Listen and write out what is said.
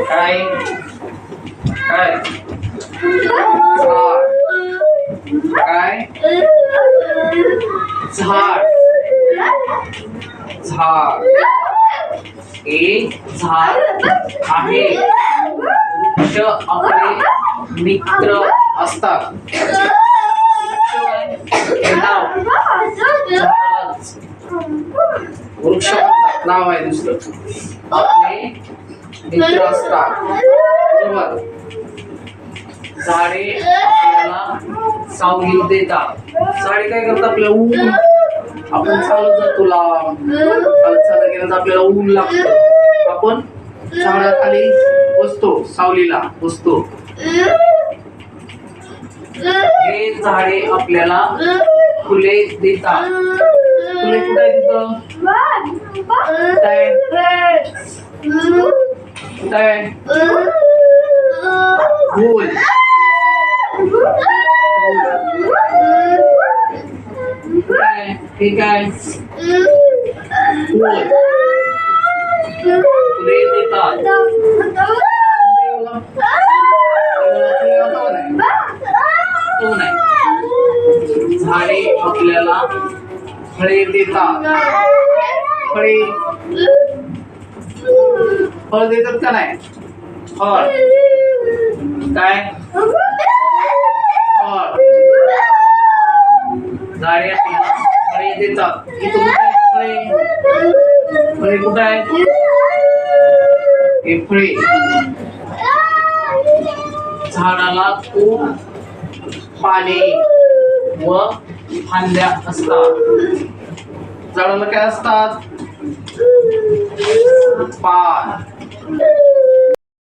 काय काय झाड काय झाड एक झाड आहे. वृक्ष आपले मित्र असतात. वृक्ष नाव आहे दुसरं आपले मित्र असतात. बरोबर. झाडे आपल्याला सावली देतात. झाडे काय करतात आपल्याला ऊन. आपण चालत जातो लांब चालत गेलं तर आपल्याला ऊन लागतं. आपण झाडाखाली बसतो सावलीला बसतो. हे झाडे आपल्याला फुले देतात. फुले कुठे आहे तिथं कुठे फुल ठीक आहे. फुले देतात. झाडे आपल्याला फळे देतात. फळे फळ देतात का नाही. फळ काय फळ. झाडे आपल्याला फळे देतात. इथं कुठे आहेत फळे. फळे कुठे आहेत. हे फळे. झाडाला खूप पाने व फांद्या असतात. झाडाला काय असतात पान